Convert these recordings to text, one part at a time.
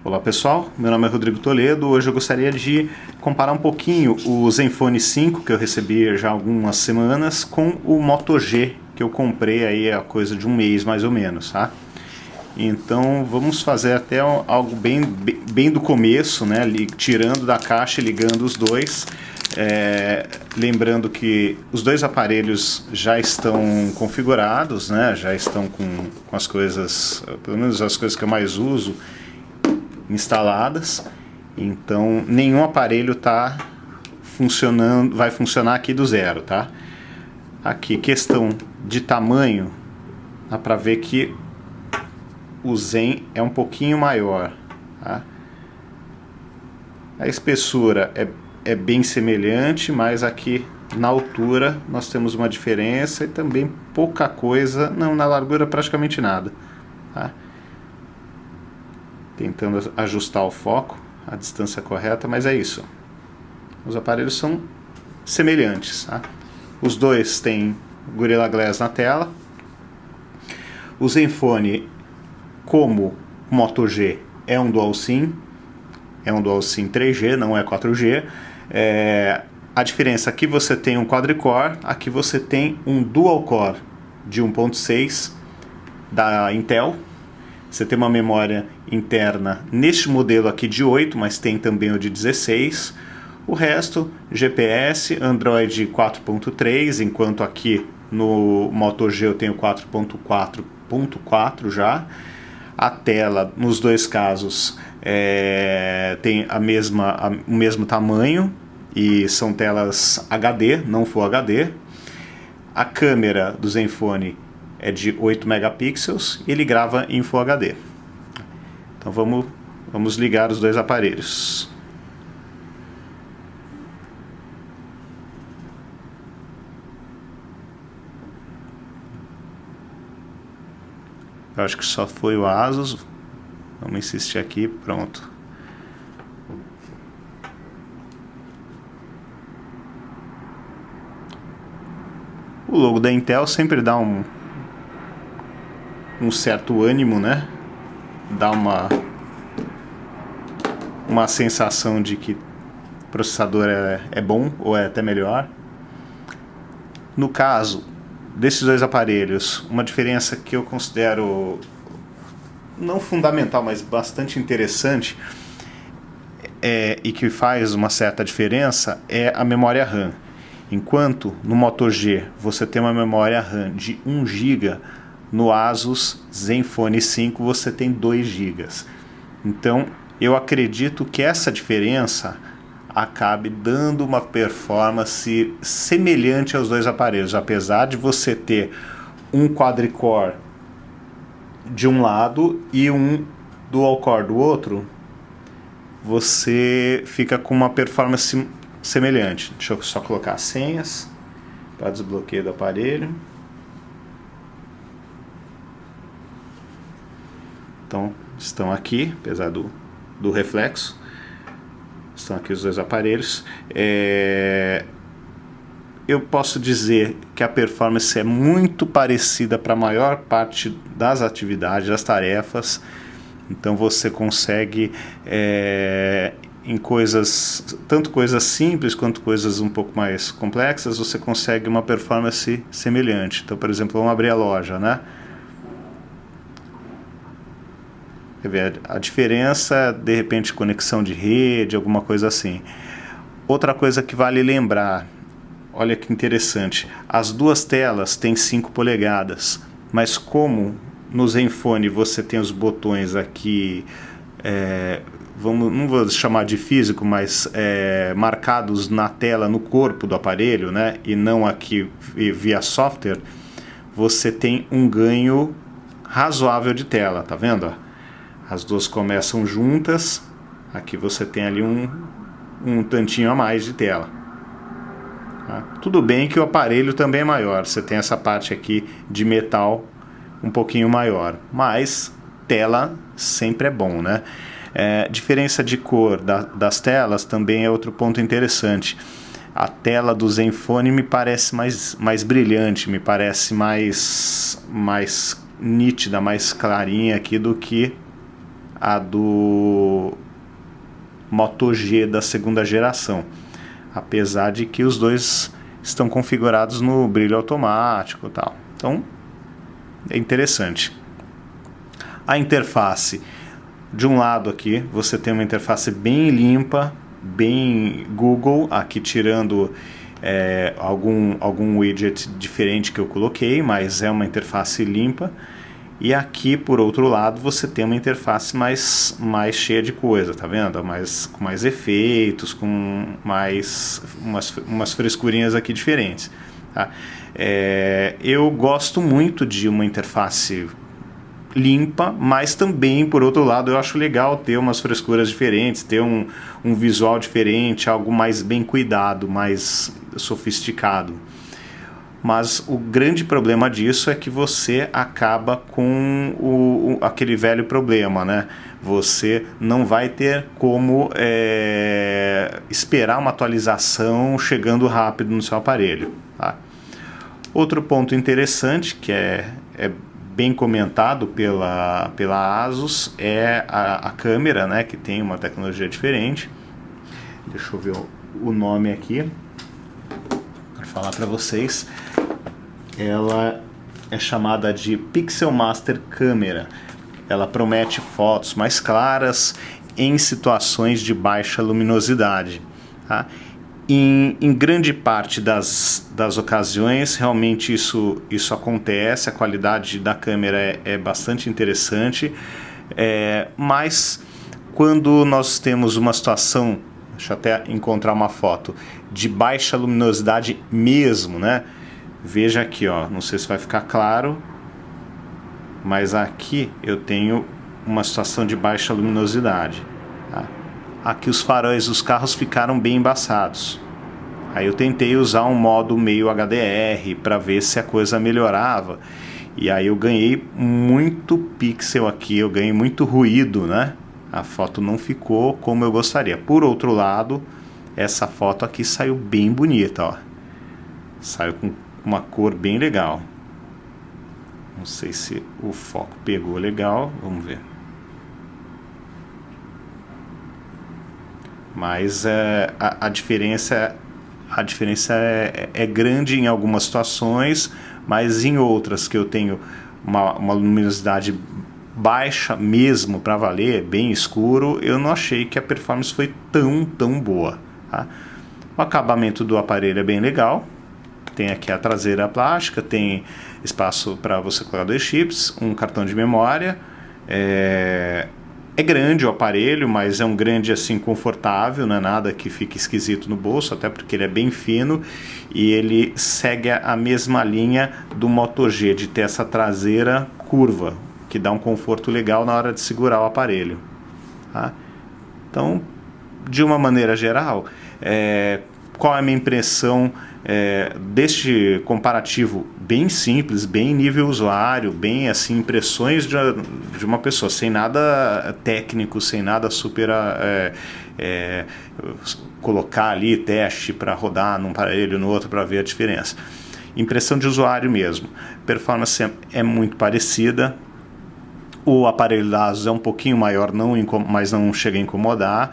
Olá pessoal, meu nome é Rodrigo Toledo. Hoje eu gostaria de comparar um pouquinho o Zenfone 5 que eu recebi já há algumas semanas com o Moto G que eu comprei aí há coisa de um mês mais ou menos, tá? Então vamos fazer até algo bem do começo, né? Tirando da caixa e ligando os dois. Lembrando que os dois aparelhos já estão configurados, né? Já estão com as coisas, pelo menos as coisas que eu mais uso, instaladas. Então nenhum aparelho está funcionando, vai funcionar aqui do zero, tá? Aqui, questão de tamanho, dá para ver que o Zen é um pouquinho maior, tá? A espessura é bem semelhante, mas aqui na altura nós temos uma diferença e também pouca coisa, não, na largura praticamente nada, tá? Tentando ajustar o foco, a distância correta, mas é isso. Os aparelhos são semelhantes, tá? Os dois têm Gorilla Glass na tela. O Zenfone, como o Moto G, é um Dual SIM. É um Dual SIM 3G, não é 4G. A diferença aqui você tem um quadricore, aqui você tem um dual core de 1.6 da Intel. Você tem uma memória interna neste modelo aqui de 8, mas tem também o de 16. O resto, GPS, Android 4.3, enquanto aqui no Moto G eu tenho 4.4.4 já. A tela, nos dois casos, tem o mesmo tamanho e são telas HD, não Full HD. A câmera do Zenfone é de 8 megapixels e ele grava em Full HD. Então vamos ligar os dois aparelhos. Eu acho que só foi o Asus. Vamos insistir aqui, pronto. O logo da Intel sempre dá um certo ânimo, né? Dá uma sensação de que o processador é bom ou é até melhor. No caso desses dois aparelhos, uma diferença que eu considero não fundamental, mas bastante interessante e que faz uma certa diferença é a memória RAM. Enquanto no Moto G você tem uma memória RAM de 1 GB, no Asus Zenfone 5 você tem 2 GB. Então eu acredito que essa diferença acabe dando uma performance semelhante aos dois aparelhos, apesar de você ter um quadricore de um lado e um dual core do outro, você fica com uma performance semelhante. Deixa eu só colocar as senhas para desbloqueio do aparelho. Então estão aqui, apesar do reflexo. Estão aqui os dois aparelhos. Eu posso dizer que a performance é muito parecida para a maior parte das atividades, das tarefas. Então você consegue, em coisas, tanto coisas simples quanto coisas um pouco mais complexas, você consegue uma performance semelhante. Então, por exemplo, vamos abrir a loja, né? A diferença, de repente, conexão de rede, alguma coisa assim. Outra coisa que vale lembrar, olha que interessante, as duas telas têm 5 polegadas, mas como no Zenfone você tem os botões aqui, não vou chamar de físico, mas marcados na tela, no corpo do aparelho, né, e não aqui via software, você tem um ganho razoável de tela, tá vendo? As duas começam juntas, aqui você tem ali um tantinho a mais de tela. Tá? Tudo bem que o aparelho também é maior, você tem essa parte aqui de metal um pouquinho maior, mas tela sempre é bom, né? Diferença de cor das telas também é outro ponto interessante. A tela do Zenfone me parece mais brilhante, me parece mais nítida, mais clarinha aqui do que a do Moto G da segunda geração, apesar de que os dois estão configurados no brilho automático e tal. Então é interessante. A interface, de um lado aqui você tem uma interface bem limpa, bem Google, aqui tirando algum widget diferente que eu coloquei, mas é uma interface limpa. E aqui, por outro lado, você tem uma interface mais cheia de coisa, tá vendo? Com mais efeitos, com mais umas frescurinhas aqui diferentes. Tá? Eu gosto muito de uma interface limpa, mas também, por outro lado, eu acho legal ter umas frescuras diferentes, ter um visual diferente, algo mais bem cuidado, mais sofisticado. Mas o grande problema disso é que você acaba com aquele velho problema, né? Você não vai ter como esperar uma atualização chegando rápido no seu aparelho. Tá? Outro ponto interessante, que é bem comentado pela ASUS, é a câmera, né? Que tem uma tecnologia diferente. Deixa eu ver o nome aqui para falar para vocês. Ela é chamada de Pixel Master Câmera. Ela promete fotos mais claras em situações de baixa luminosidade. Tá? Em grande parte das ocasiões, realmente isso acontece, a qualidade da câmera é bastante interessante, mas quando nós temos uma situação, deixa eu até encontrar uma foto, de baixa luminosidade mesmo, né? Veja aqui, ó, não sei se vai ficar claro, mas aqui eu tenho uma situação de baixa luminosidade. Tá? Aqui os faróis dos carros ficaram bem embaçados. Aí eu tentei usar um modo meio HDR para ver se a coisa melhorava. E aí eu ganhei muito pixel aqui, eu ganhei muito ruído, né? A foto não ficou como eu gostaria. Por outro lado, essa foto aqui saiu bem bonita, ó. Saiu com uma cor bem legal. Não sei se o foco pegou legal, vamos ver. Mas a diferença é grande em algumas situações, mas em outras que eu tenho uma luminosidade baixa mesmo para valer, bem escuro, eu não achei que a performance foi tão boa. Tá? O acabamento do aparelho é bem legal. Tem aqui a traseira plástica, tem espaço para você colocar 2 chips, um cartão de memória. É grande o aparelho, mas é um grande assim confortável, não é nada que fique esquisito no bolso, até porque ele é bem fino e ele segue a mesma linha do Moto G, de ter essa traseira curva, que dá um conforto legal na hora de segurar o aparelho. Tá? Então, de uma maneira geral, qual é a minha impressão deste comparativo bem simples, bem nível usuário, bem assim, impressões de uma pessoa, sem nada técnico, sem nada super colocar ali teste para rodar num aparelho no outro para ver a diferença. Impressão de usuário mesmo. Performance é muito parecida. O aparelho da ASUS é um pouquinho maior, mas não chega a incomodar.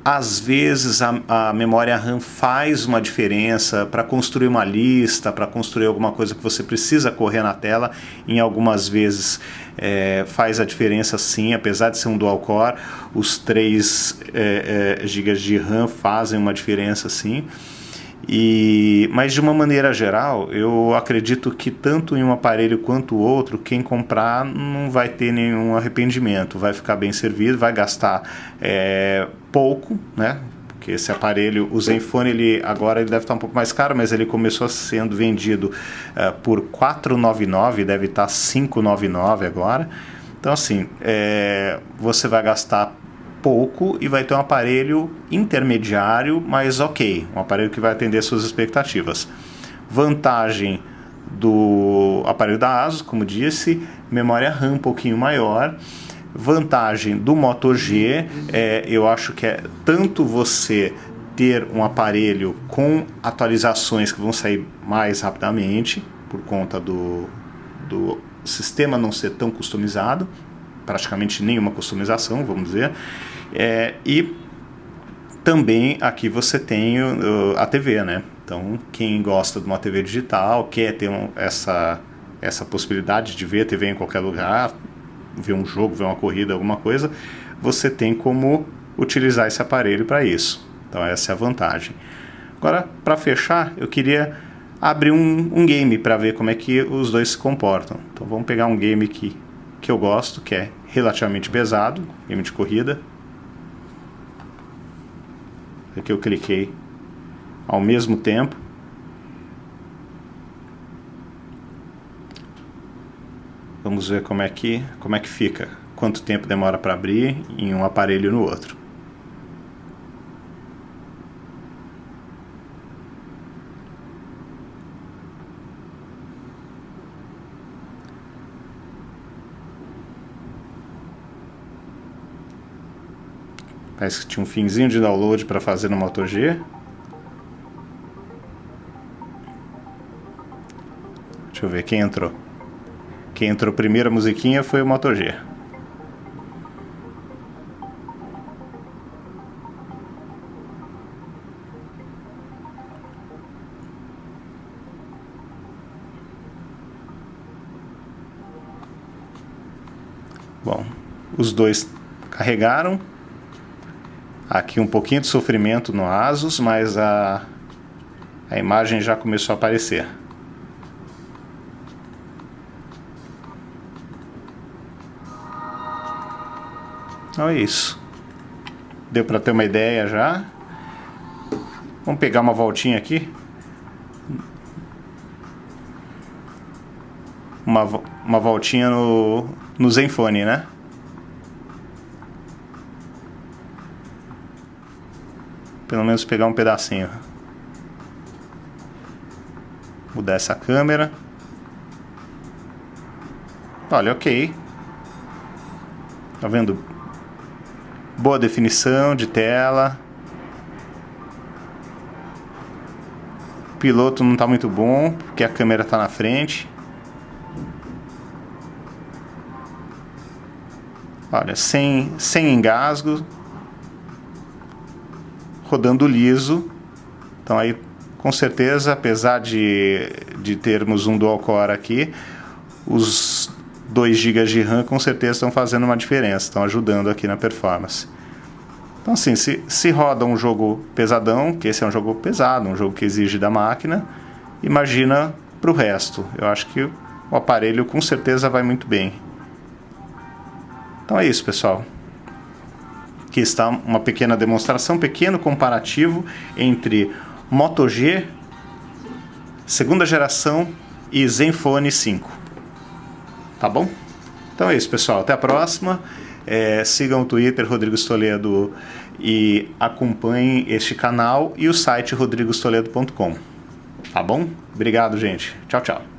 Às vezes a memória RAM faz uma diferença para construir uma lista, para construir alguma coisa que você precisa correr na tela. Em algumas vezes faz a diferença sim, apesar de ser um dual core, os 3 GB de RAM fazem uma diferença sim. Mas de uma maneira geral, eu acredito que tanto em um aparelho quanto o outro, quem comprar não vai ter nenhum arrependimento, vai ficar bem servido, vai gastar pouco, né? Porque esse aparelho, o Zenfone, agora ele deve estar um pouco mais caro, mas ele começou sendo vendido por R$ 499, deve estar R$ 599 agora. Então assim, você vai gastar pouco e vai ter um aparelho intermediário, mas ok, um aparelho que vai atender suas expectativas. Vantagem do aparelho da ASUS, como disse, memória RAM um pouquinho maior. Vantagem do Moto G, eu acho que é tanto você ter um aparelho com atualizações que vão sair mais rapidamente, por conta do sistema não ser tão customizado, praticamente nenhuma customização, vamos dizer. E também aqui você tem a TV, né? Então, quem gosta de uma TV digital, quer ter essa possibilidade de ver a TV em qualquer lugar, ver um jogo, ver uma corrida, alguma coisa, você tem como utilizar esse aparelho para isso. Então, essa é a vantagem. Agora, para fechar, eu queria abrir um game para ver como é que os dois se comportam. Então, vamos pegar um game que eu gosto, que é relativamente pesado, game de corrida. Aqui eu cliquei ao mesmo tempo. Vamos ver como é que fica, quanto tempo demora para abrir em um aparelho e no outro. Parece que tinha um finzinho de download para fazer no Moto G. Deixa eu ver quem entrou. Quem entrou primeiro a musiquinha foi o Moto G. Bom, os dois carregaram. Aqui um pouquinho de sofrimento no Asus, mas a imagem já começou a aparecer. Então é isso. Deu para ter uma ideia já. Vamos pegar uma voltinha aqui. Uma voltinha no Zenfone, né? Pelo menos pegar um pedacinho. Mudar essa câmera. Olha, ok. Tá vendo? Boa definição de tela. O piloto não está muito bom, porque a câmera está na frente. Olha, sem engasgo. Rodando liso. Então aí, com certeza, apesar de termos um dual core aqui, os 2 GB de RAM com certeza estão fazendo uma diferença, estão ajudando aqui na performance. Então assim, se roda um jogo pesadão, que esse é um jogo pesado, um jogo que exige da máquina, imagina para o resto. Eu acho que o aparelho com certeza vai muito bem. Então é isso, pessoal. Aqui está uma pequena demonstração, pequeno comparativo entre Moto G, segunda geração, e Zenfone 5. Tá bom? Então é isso, pessoal. Até a próxima. Sigam o Twitter Rodrigo Toledo e acompanhem este canal e o site rodrigostoledo.com. Tá bom? Obrigado, gente. Tchau, tchau.